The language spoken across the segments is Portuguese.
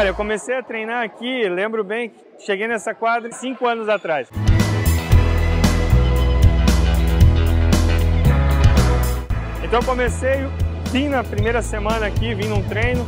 Cara, eu comecei a treinar aqui, lembro bem que cheguei nessa quadra 5 anos atrás. Então eu comecei, vim na primeira semana aqui, vim num treino.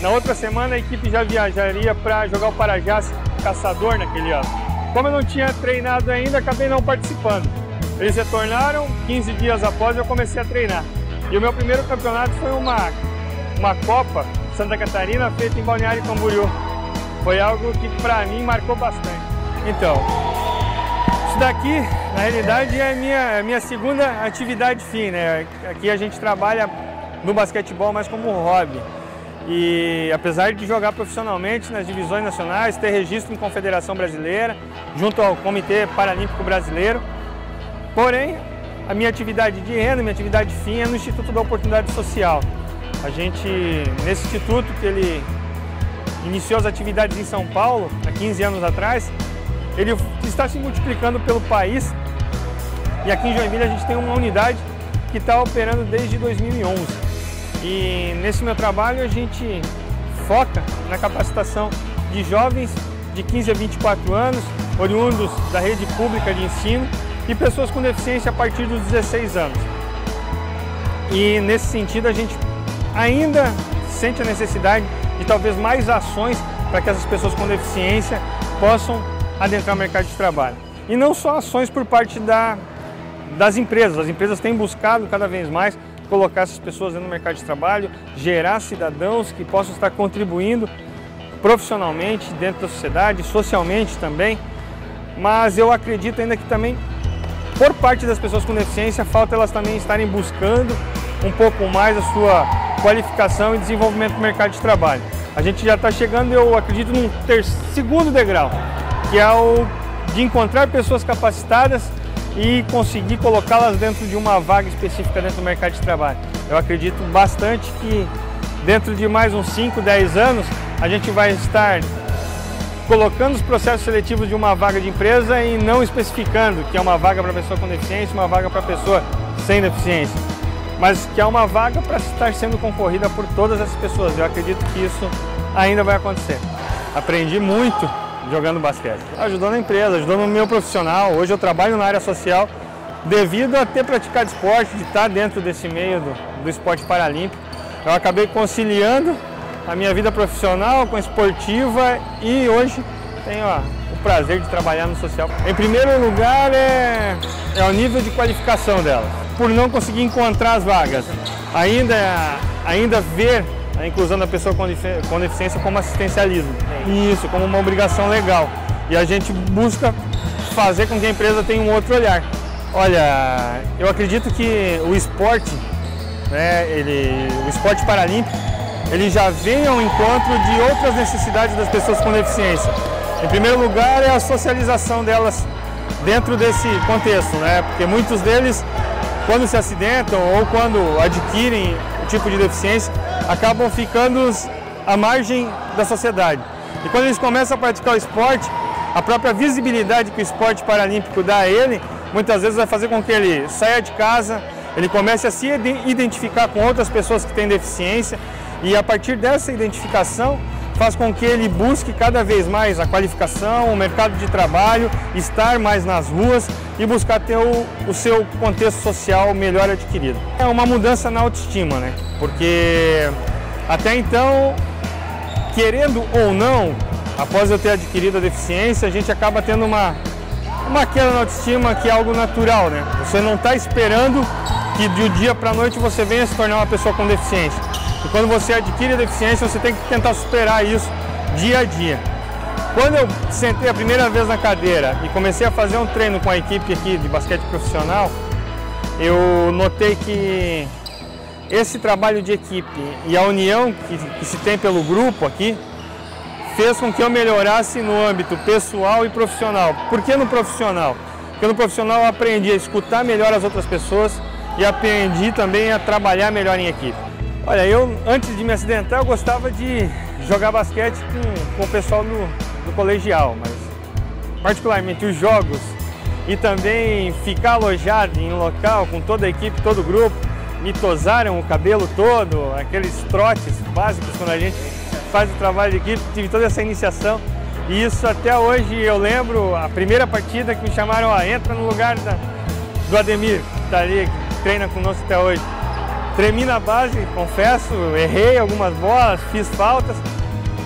Na outra semana a equipe já viajaria para jogar o Parajás Caçador naquele ano. Como eu não tinha treinado ainda, acabei não participando. Eles retornaram, 15 dias após eu comecei a treinar. E o meu primeiro campeonato foi uma Copa Santa Catarina feita em Balneário Camboriú. Foi algo que para mim marcou bastante. Então, isso daqui na realidade é a minha segunda atividade fim, né? Aqui a gente trabalha no basquetebol mais como hobby. E apesar de jogar profissionalmente nas divisões nacionais, ter registro em Confederação Brasileira, junto ao Comitê Paralímpico Brasileiro, porém, a minha atividade de renda, minha atividade fim é no Instituto da Oportunidade Social. A gente, nesse instituto que ele iniciou as atividades em São Paulo, há 15 anos atrás, ele está se multiplicando pelo país e aqui em Joinville a gente tem uma unidade que está operando desde 2011. E nesse meu trabalho a gente foca na capacitação de jovens de 15 a 24 anos, oriundos da rede pública de ensino e pessoas com deficiência a partir dos 16 anos. E nesse sentido a gente ainda sente a necessidade de talvez mais ações para que essas pessoas com deficiência possam adentrar o mercado de trabalho. E não só ações por parte das empresas. As empresas têm buscado cada vez mais colocar essas pessoas dentro do mercado de trabalho, gerar cidadãos que possam estar contribuindo profissionalmente dentro da sociedade, socialmente também. Mas eu acredito ainda que também, por parte das pessoas com deficiência, falta elas também estarem buscando um pouco mais a sua qualificação e desenvolvimento do mercado de trabalho. A gente já está chegando, eu acredito, num segundo degrau, que é o de encontrar pessoas capacitadas e conseguir colocá-las dentro de uma vaga específica dentro do mercado de trabalho. Eu acredito bastante que dentro de mais uns 5, 10 anos, a gente vai estar colocando os processos seletivos de uma vaga de empresa e não especificando que é uma vaga para pessoa com deficiência, uma vaga para pessoa sem deficiência, mas que é uma vaga para estar sendo concorrida por todas as pessoas. Eu acredito que isso ainda vai acontecer. Aprendi muito jogando basquete. Ajudou na empresa, ajudou no meu profissional. Hoje eu trabalho na área social devido a ter praticado esporte, de estar dentro desse meio do esporte paralímpico. Eu acabei conciliando a minha vida profissional com a esportiva e hoje tenho o prazer de trabalhar no social. Em primeiro lugar é o nível de qualificação dela. Por não conseguir encontrar as vagas, ainda ver a inclusão da pessoa com deficiência como assistencialismo. Isso, como uma obrigação legal. E a gente busca fazer com que a empresa tenha um outro olhar. Olha, eu acredito que o esporte, né, o esporte paralímpico, ele já vem ao encontro de outras necessidades das pessoas com deficiência. Em primeiro lugar é a socialização delas dentro desse contexto, né? Porque muitos deles, quando se acidentam ou quando adquirem o tipo de deficiência, acabam ficando à margem da sociedade. E quando eles começam a praticar o esporte, a própria visibilidade que o esporte paralímpico dá a ele, muitas vezes vai fazer com que ele saia de casa, ele comece a se identificar com outras pessoas que têm deficiência e a partir dessa identificação faz com que ele busque cada vez mais a qualificação, o mercado de trabalho, estar mais nas ruas e buscar ter o seu contexto social melhor adquirido. É uma mudança na autoestima, né? Porque até então, querendo ou não, após eu ter adquirido a deficiência, a gente acaba tendo uma queda na autoestima que é algo natural, né? Você não está esperando que de um dia para a noite você venha se tornar uma pessoa com deficiência. E quando você adquire a deficiência, você tem que tentar superar isso dia a dia. Quando eu sentei a primeira vez na cadeira e comecei a fazer um treino com a equipe aqui de basquete profissional, eu notei que esse trabalho de equipe e a união que se tem pelo grupo aqui fez com que eu melhorasse no âmbito pessoal e profissional. Por que no profissional? Porque no profissional eu aprendi a escutar melhor as outras pessoas e aprendi também a trabalhar melhor em equipe. Olha, eu antes de me acidentar eu gostava de jogar basquete com o pessoal do colegial, mas particularmente os jogos e também ficar alojado em um local com toda a equipe, todo o grupo, me tosaram o cabelo todo, aqueles trotes básicos quando a gente faz o trabalho de equipe, tive toda essa iniciação. E isso até hoje eu lembro, a primeira partida que me chamaram, entra no lugar do Ademir, que está ali, que treina conosco até hoje. Tremi na base, confesso, errei algumas bolas, fiz faltas,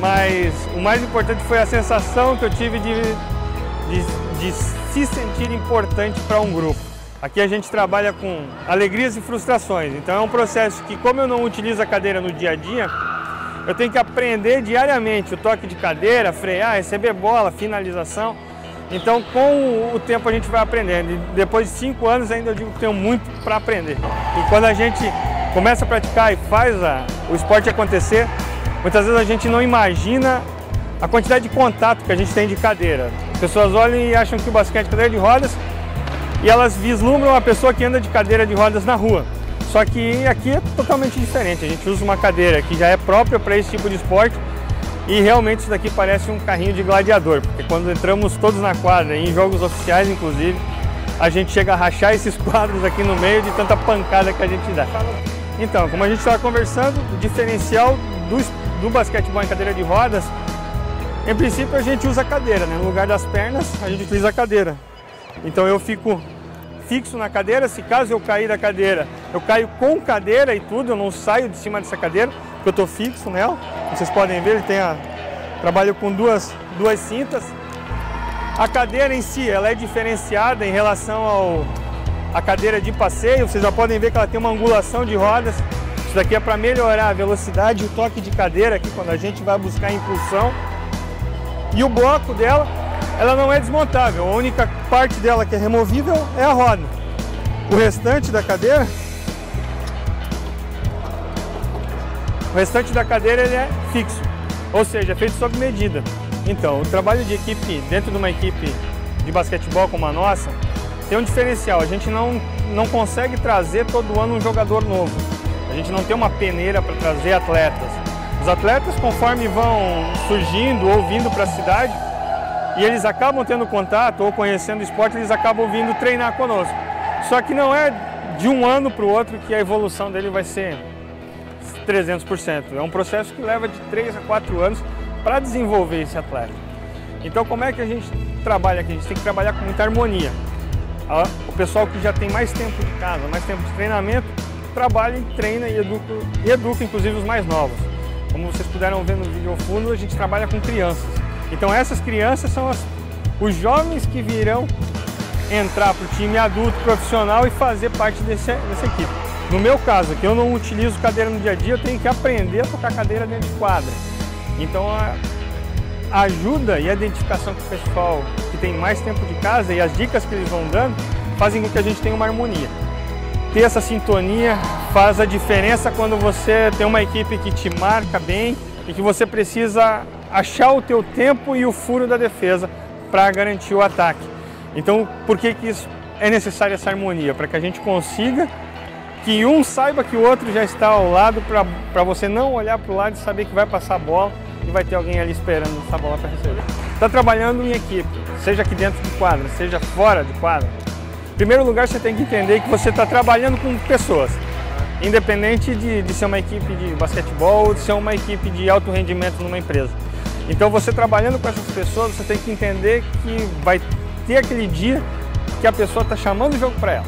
mas o mais importante foi a sensação que eu tive de se sentir importante para um grupo. Aqui a gente trabalha com alegrias e frustrações, então é um processo que, como eu não utilizo a cadeira no dia a dia, eu tenho que aprender diariamente o toque de cadeira, frear, receber bola, finalização. Então, com o tempo a gente vai aprendendo. E depois de 5 anos ainda eu digo que tenho muito para aprender. E quando a gente começa a praticar e faz o esporte acontecer, muitas vezes a gente não imagina a quantidade de contato que a gente tem de cadeira. As pessoas olham e acham que o basquete é cadeira de rodas e elas vislumbram a pessoa que anda de cadeira de rodas na rua. Só que aqui é totalmente diferente, a gente usa uma cadeira que já é própria para esse tipo de esporte e realmente isso daqui parece um carrinho de gladiador, porque quando entramos todos na quadra, em jogos oficiais inclusive, a gente chega a rachar esses quadros aqui no meio de tanta pancada que a gente dá. Então, como a gente estava conversando, o diferencial do basquetebol em cadeira de rodas, em princípio a gente usa a cadeira, né? No lugar das pernas a gente utiliza a cadeira. Então eu fico fixo na cadeira, se caso eu cair da cadeira, eu caio com cadeira e tudo, eu não saio de cima dessa cadeira, porque eu estou fixo nela. Vocês podem ver, ele tem trabalho com duas cintas. A cadeira em si, ela é diferenciada em relação à cadeira de passeio, vocês já podem ver que ela tem uma angulação de rodas. Isso daqui é para melhorar a velocidade e o toque de cadeira aqui quando a gente vai buscar impulsão. E o bloco dela, ela não é desmontável, a única parte dela que é removível é a roda. O restante da cadeira, ele é fixo, ou seja, é feito sob medida. Então, o trabalho de equipe, dentro de uma equipe de basquetebol como a nossa, tem um diferencial. A gente não consegue trazer todo ano um jogador novo. A gente não tem uma peneira para trazer atletas. Os atletas, conforme vão surgindo ou vindo para a cidade, e eles acabam tendo contato ou conhecendo o esporte, eles acabam vindo treinar conosco. Só que não é de um ano para o outro que a evolução dele vai ser 300%. É um processo que leva de 3 a 4 anos para desenvolver esse atleta. Então, como é que a gente trabalha aqui? A gente tem que trabalhar com muita harmonia. O pessoal que já tem mais tempo de casa, mais tempo de treinamento, trabalha e treina e educa inclusive os mais novos. Como vocês puderam ver no vídeo ao fundo, a gente trabalha com crianças. Então essas crianças são os jovens que virão entrar para o time adulto profissional e fazer parte dessa equipe. No meu caso, que eu não utilizo cadeira no dia a dia, eu tenho que aprender a tocar cadeira dentro de quadra. Então a ajuda e a identificação com o pessoal que tem mais tempo de casa e as dicas que eles vão dando fazem com que a gente tenha uma harmonia. Ter essa sintonia faz a diferença quando você tem uma equipe que te marca bem e que você precisa achar o teu tempo e o furo da defesa para garantir o ataque. Então, por que isso é necessária essa harmonia? Para que a gente consiga que um saiba que o outro já está ao lado, para você não olhar para o lado e saber que vai passar a bola e vai ter alguém ali esperando essa bola para receber. Está trabalhando em equipe, seja aqui dentro de quadra, seja fora de quadra. Em primeiro lugar, você tem que entender que você está trabalhando com pessoas, independente de ser uma equipe de basquetebol ou de ser uma equipe de alto rendimento numa empresa. Então, você trabalhando com essas pessoas, você tem que entender que vai ter aquele dia que a pessoa está chamando o jogo para ela.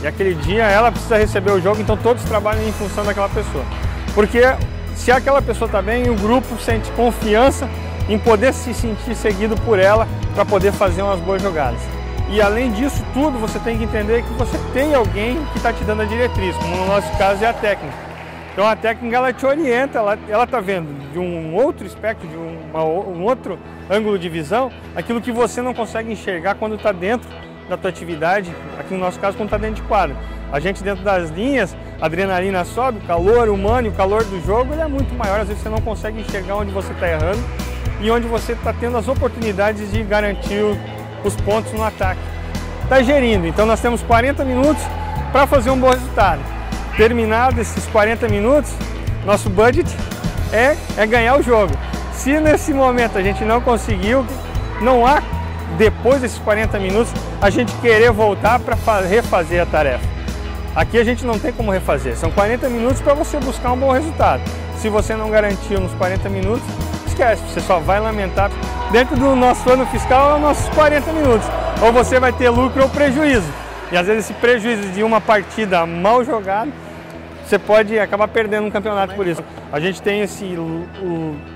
E aquele dia ela precisa receber o jogo, então todos trabalham em função daquela pessoa. Porque se aquela pessoa está bem, o grupo sente confiança em poder se sentir seguido por ela para poder fazer umas boas jogadas. E além disso tudo, você tem que entender que você tem alguém que está te dando a diretriz, como no nosso caso é a técnica. Então a técnica ela te orienta, ela está vendo de um outro espectro, de um outro ângulo de visão, aquilo que você não consegue enxergar quando está dentro da tua atividade, aqui no nosso caso quando está dentro de quadra. A gente dentro das linhas, a adrenalina sobe, o calor humano e o calor do jogo ele é muito maior, às vezes você não consegue enxergar onde você está errando e onde você está tendo as oportunidades de garantir os pontos no ataque. Está gerindo, então nós temos 40 minutos para fazer um bom resultado. Terminado esses 40 minutos, nosso budget é ganhar o jogo. Se nesse momento a gente não conseguiu, não há, depois desses 40 minutos, a gente querer voltar para refazer a tarefa. Aqui a gente não tem como refazer, são 40 minutos para você buscar um bom resultado. Se você não garantiu nos 40 minutos, esquece, você só vai lamentar. Dentro do nosso ano fiscal, é os nossos 40 minutos. Ou você vai ter lucro ou prejuízo. E às vezes esse prejuízo de uma partida mal jogada, você pode acabar perdendo um campeonato por isso. A gente tem esse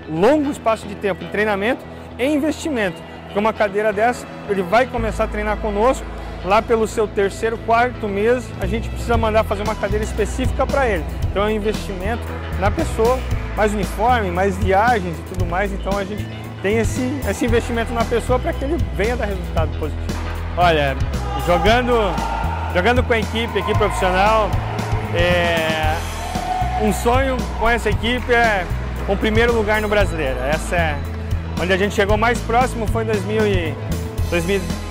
longo espaço de tempo de treinamento e investimento. Porque uma cadeira dessa, ele vai começar a treinar conosco, lá pelo seu terceiro, quarto mês, a gente precisa mandar fazer uma cadeira específica para ele. Então é um investimento na pessoa, mais uniforme, mais viagens e tudo mais. Então a gente tem esse investimento na pessoa para que ele venha dar resultado positivo. Olha, jogando com a equipe aqui profissional, um sonho com essa equipe é o primeiro lugar no Brasileiro. Essa é onde a gente chegou mais próximo, foi em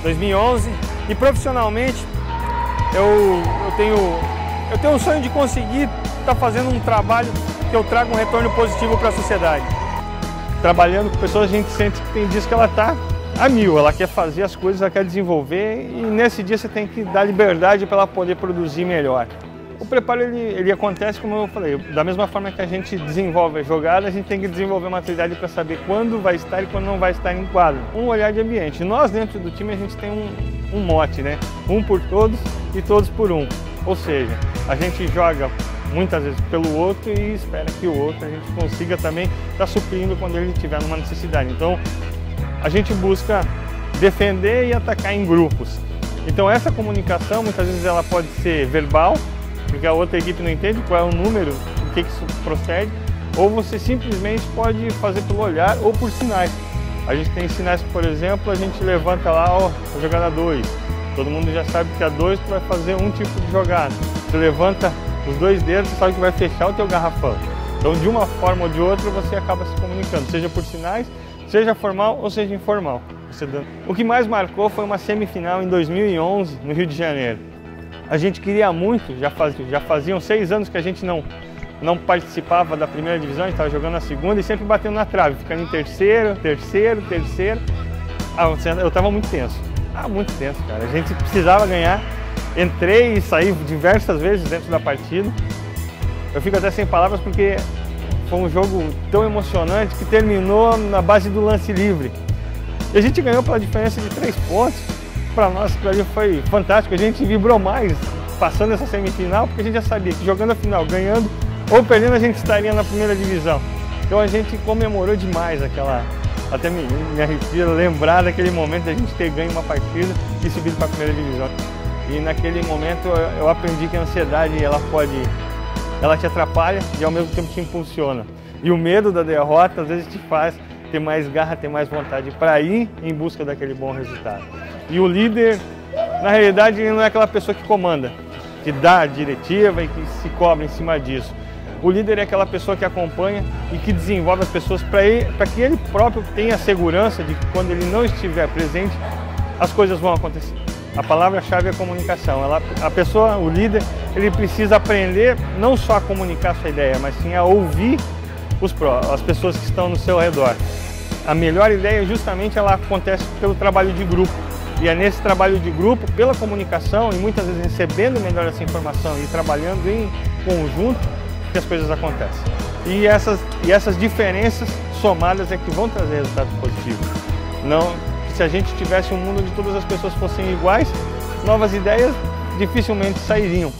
2011. E profissionalmente, eu tenho um sonho de conseguir estar fazendo um trabalho que eu traga um retorno positivo para a sociedade. Trabalhando com pessoas, a gente sente que tem dias que ela está a mil, ela quer fazer as coisas, ela quer desenvolver, e nesse dia você tem que dar liberdade para ela poder produzir melhor. O preparo ele acontece, como eu falei, da mesma forma que a gente desenvolve a jogada, a gente tem que desenvolver a maturidade para saber quando vai estar e quando não vai estar em quadro. Um olhar de ambiente. Nós dentro do time a gente tem um mote, né? Um por todos e todos por um. Ou seja, a gente joga muitas vezes pelo outro e espera que o outro a gente consiga também estar suprindo quando ele tiver numa necessidade. Então a gente busca defender e atacar em grupos. Então essa comunicação muitas vezes ela pode ser verbal, porque a outra equipe não entende qual é o número, o que isso procede, ou você simplesmente pode fazer pelo olhar ou por sinais. A gente tem sinais que, por exemplo, a gente levanta lá, ó, a jogada 2. Todo mundo já sabe que a 2 tu vai fazer um tipo de jogada. Você levanta os dois dedos, você sabe que vai fechar o teu garrafão. Então, de uma forma ou de outra, você acaba se comunicando, seja por sinais, seja formal ou seja informal. O que mais marcou foi uma semifinal em 2011, no Rio de Janeiro. A gente queria muito, já faziam 6 anos que a gente não participava da primeira divisão, a gente estava jogando na segunda e sempre batendo na trave, ficando em terceiro. Eu estava muito tenso, cara. A gente precisava ganhar, entrei e saí diversas vezes dentro da partida. Eu fico até sem palavras porque foi um jogo tão emocionante que terminou na base do lance livre. E a gente ganhou pela diferença de 3 pontos. Para nós, aquilo ali foi fantástico, a gente vibrou mais passando essa semifinal, porque a gente já sabia que jogando a final, ganhando ou perdendo, a gente estaria na primeira divisão. Então a gente comemorou demais até me arrepia lembrar daquele momento de a gente ter ganho uma partida e subido para a primeira divisão. E naquele momento eu aprendi que a ansiedade ela te atrapalha e ao mesmo tempo te impulsiona. E o medo da derrota às vezes te faz ter mais garra, ter mais vontade para ir em busca daquele bom resultado. E o líder, na realidade, ele não é aquela pessoa que comanda, que dá a diretiva e que se cobra em cima disso. O líder é aquela pessoa que acompanha e que desenvolve as pessoas para que ele próprio tenha a segurança de que quando ele não estiver presente, as coisas vão acontecer. A palavra-chave é a comunicação. A pessoa, o líder, ele precisa aprender não só a comunicar a sua ideia, mas sim a ouvir as pessoas que estão no seu redor. A melhor ideia justamente ela acontece pelo trabalho de grupo. E é nesse trabalho de grupo, pela comunicação e muitas vezes recebendo melhor essa informação e trabalhando em conjunto que as coisas acontecem. E essas diferenças somadas é que vão trazer resultados positivos. Não, se a gente tivesse um mundo onde todas as pessoas fossem iguais, novas ideias dificilmente sairiam.